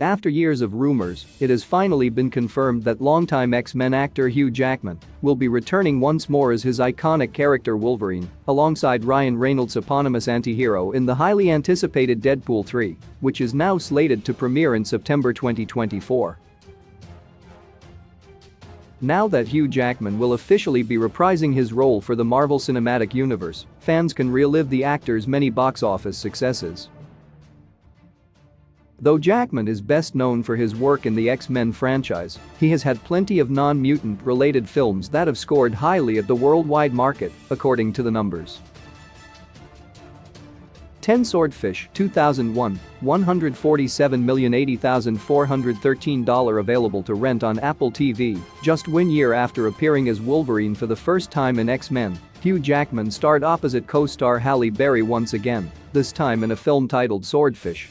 After years of rumors, it has finally been confirmed that longtime X-Men actor Hugh Jackman will be returning once more as his iconic character Wolverine, alongside Ryan Reynolds' eponymous antihero in the highly anticipated Deadpool 3, which is now slated to premiere in September 2024. Now that Hugh Jackman will officially be reprising his role for the Marvel Cinematic Universe, fans can relive the actor's many box office successes. Though Jackman is best known for his work in the X-Men franchise, he has had plenty of non-mutant-related films that have scored highly at the worldwide market, according to the numbers. 10 Swordfish 2001, $147,080,413 available to rent on Apple TV. Just 1 year after appearing as Wolverine for the first time in X-Men, Hugh Jackman starred opposite co-star Halle Berry once again, this time in a film titled Swordfish.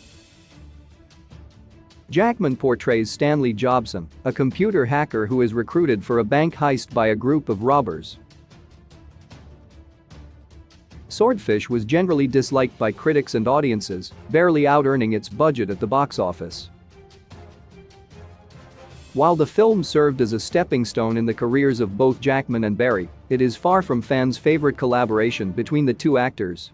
Jackman portrays Stanley Jobson, a computer hacker who is recruited for a bank heist by a group of robbers. Swordfish was generally disliked by critics and audiences, barely out-earning its budget at the box office. While the film served as a stepping stone in the careers of both Jackman and Berry, it is far from fans' favorite collaboration between the two actors.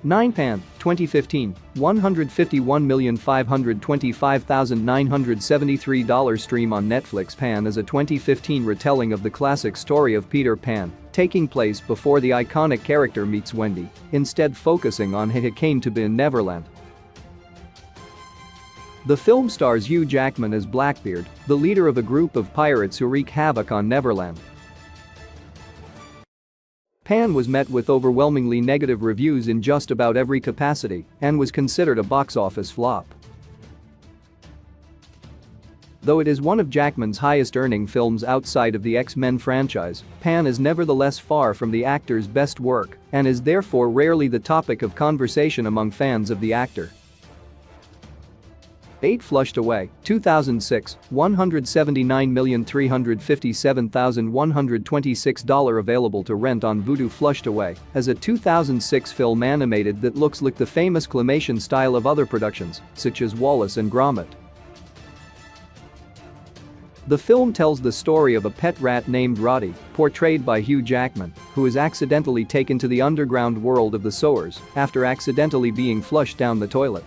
9 Pan, 2015, $151,525,973 stream on Netflix. Pan is a 2015 retelling of the classic story of Peter Pan, taking place before the iconic character meets Wendy, instead focusing on how he came to be in Neverland. The film stars Hugh Jackman as Blackbeard, the leader of a group of pirates who wreak havoc on Neverland. Pan was met with overwhelmingly negative reviews in just about every capacity and was considered a box office flop. Though it is one of Jackman's highest-earning films outside of the X-Men franchise, Pan is nevertheless far from the actor's best work and is therefore rarely the topic of conversation among fans of the actor. 8 Flushed Away, 2006, $179,357,126 available to rent on Vudu. Flushed Away is a 2006 film animated that looks like the famous claymation style of other productions, such as Wallace and Gromit. The film tells the story of a pet rat named Roddy, portrayed by Hugh Jackman, who is accidentally taken to the underground world of the sewers after accidentally being flushed down the toilet.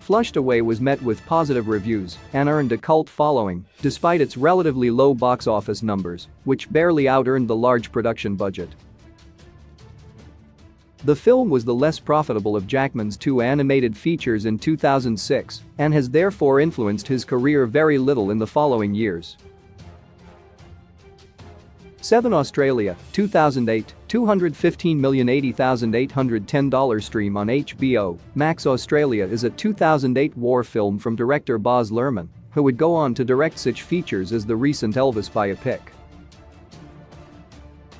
Flushed Away was met with positive reviews and earned a cult following, despite its relatively low box office numbers, which barely out-earned the large production budget. The film was the less profitable of Jackman's two animated features in 2006 and has therefore influenced his career very little in the following years. 7 Australia, 2008, $215,080,810 stream on HBO Max. Australia is a 2008 war film from director Baz Luhrmann, who would go on to direct such features as the recent Elvis biopic.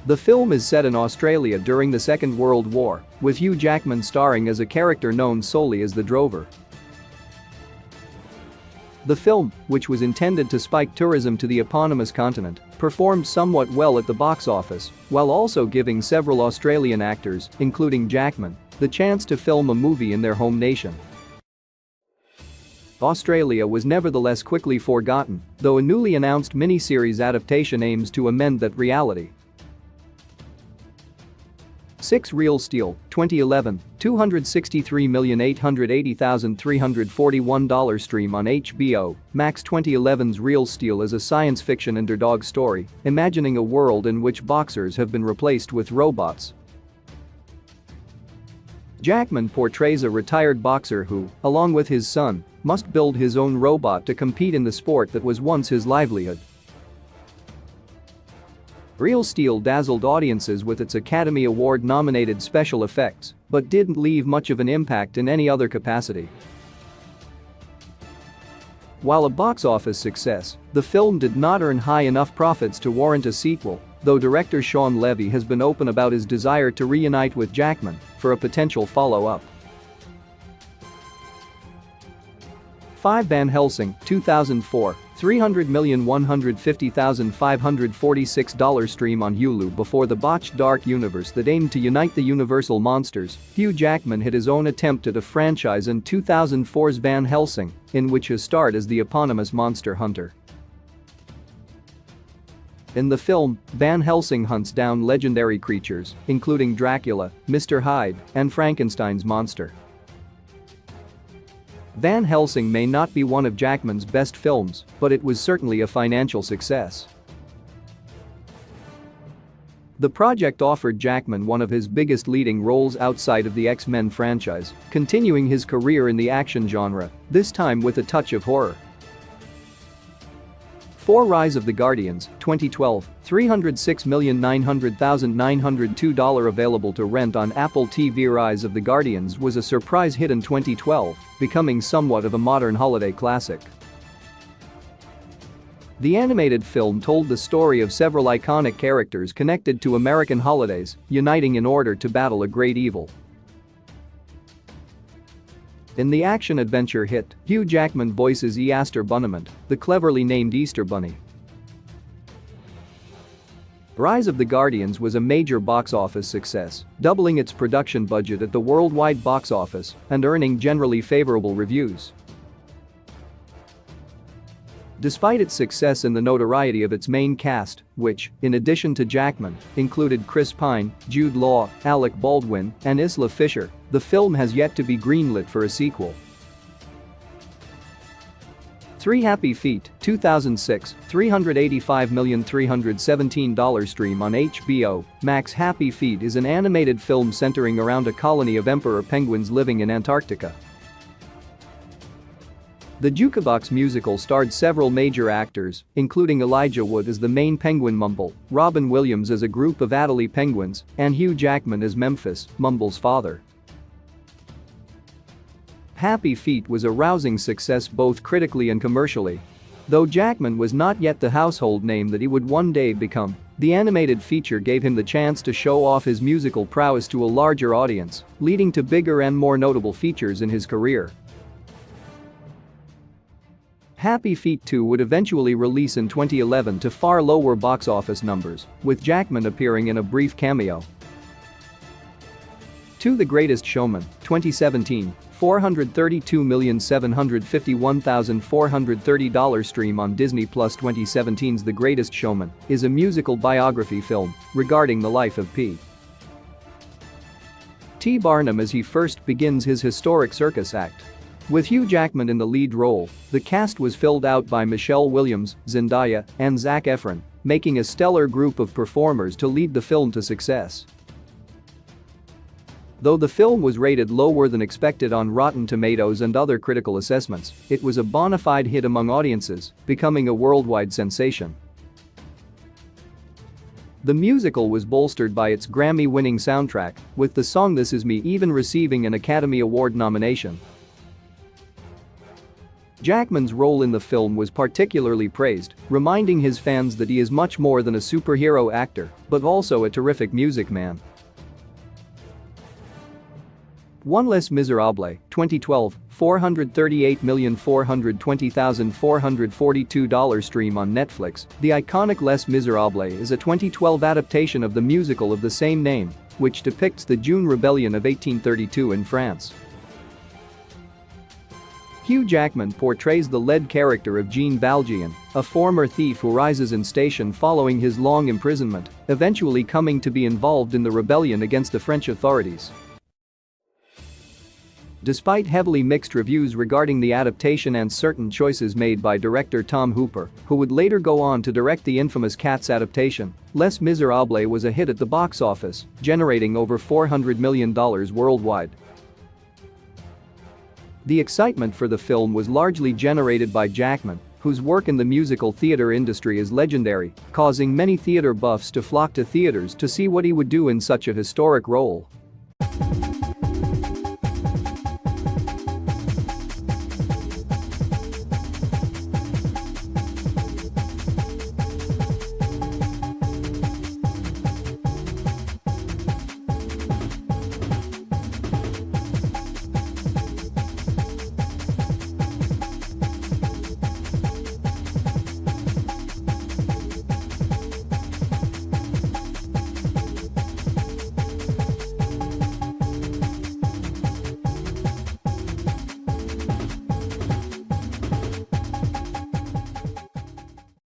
The film is set in Australia during the Second World War, with Hugh Jackman starring as a character known solely as the Drover. The film, which was intended to spike tourism to the eponymous continent, performed somewhat well at the box office, while also giving several Australian actors, including Jackman, the chance to film a movie in their home nation. Australia was nevertheless quickly forgotten, though a newly announced miniseries adaptation aims to amend that reality. 6 Real Steel, 2011, $263,880,341 stream on HBO Max. 2011's Real Steel is a science fiction underdog story, imagining a world in which boxers have been replaced with robots. Jackman portrays a retired boxer who, along with his son, must build his own robot to compete in the sport that was once his livelihood. Real Steel dazzled audiences with its Academy Award-nominated special effects, but didn't leave much of an impact in any other capacity. While a box office success, the film did not earn high enough profits to warrant a sequel, though director Shawn Levy has been open about his desire to reunite with Jackman for a potential follow-up. 5 Van Helsing, 2004, $300,150,546 stream on Hulu. Before the botched Dark Universe that aimed to unite the Universal monsters, Hugh Jackman hit his own attempt at a franchise in 2004's Van Helsing, in which he starred as the eponymous monster hunter. In the film, Van Helsing hunts down legendary creatures, including Dracula, Mr. Hyde, and Frankenstein's monster. Van Helsing may not be one of Jackman's best films, but it was certainly a financial success. The project offered Jackman one of his biggest leading roles outside of the X-Men franchise, continuing his career in the action genre, this time with a touch of horror. For Rise of the Guardians, 2012, $306,900,902 available to rent on Apple TV. Rise of the Guardians was a surprise hit in 2012, becoming somewhat of a modern holiday classic. The animated film told the story of several iconic characters connected to American holidays, uniting in order to battle a great evil. In the action-adventure hit, Hugh Jackman voices Easter Bunnyman, the cleverly named Easter Bunny. Rise of the Guardians was a major box office success, doubling its production budget at the worldwide box office and earning generally favorable reviews. Despite its success and the notoriety of its main cast, which, in addition to Jackman, included Chris Pine, Jude Law, Alec Baldwin, and Isla Fisher, the film has yet to be greenlit for a sequel. 3 Happy Feet, 2006, $385,317 stream on HBO Max. Happy Feet is an animated film centering around a colony of emperor penguins living in Antarctica. The Jukebox musical starred several major actors, including Elijah Wood as the main penguin Mumble, Robin Williams as a group of Adelie penguins, and Hugh Jackman as Memphis, Mumble's father. Happy Feet was a rousing success both critically and commercially. Though Jackman was not yet the household name that he would one day become, the animated feature gave him the chance to show off his musical prowess to a larger audience, leading to bigger and more notable features in his career. Happy Feet 2 would eventually release in 2011 to far lower box office numbers, with Jackman appearing in a brief cameo. To The Greatest Showman, 2017, $432,751,430 stream on Disney+. 2017's The Greatest Showman is a musical biography film regarding the life of P. T. Barnum as he first begins his historic circus act. With Hugh Jackman in the lead role, the cast was filled out by Michelle Williams, Zendaya, and Zac Efron, making a stellar group of performers to lead the film to success. Though the film was rated lower than expected on Rotten Tomatoes and other critical assessments, it was a bona fide hit among audiences, becoming a worldwide sensation. The musical was bolstered by its Grammy-winning soundtrack, with the song This Is Me even receiving an Academy Award nomination. Jackman's role in the film was particularly praised, reminding his fans that he is much more than a superhero actor, but also a terrific music man. One Les Miserables, 2012, $438,420,442 stream on Netflix. The iconic Les Miserables is a 2012 adaptation of the musical of the same name, which depicts the June Rebellion of 1832 in France. Hugh Jackman portrays the lead character of Jean Valjean, a former thief who rises in station following his long imprisonment, eventually coming to be involved in the rebellion against the French authorities. Despite heavily mixed reviews regarding the adaptation and certain choices made by director Tom Hooper, who would later go on to direct the infamous Cats adaptation, Les Miserables was a hit at the box office, generating over $400 million worldwide. The excitement for the film was largely generated by Jackman, whose work in the musical theater industry is legendary, causing many theater buffs to flock to theaters to see what he would do in such a historic role.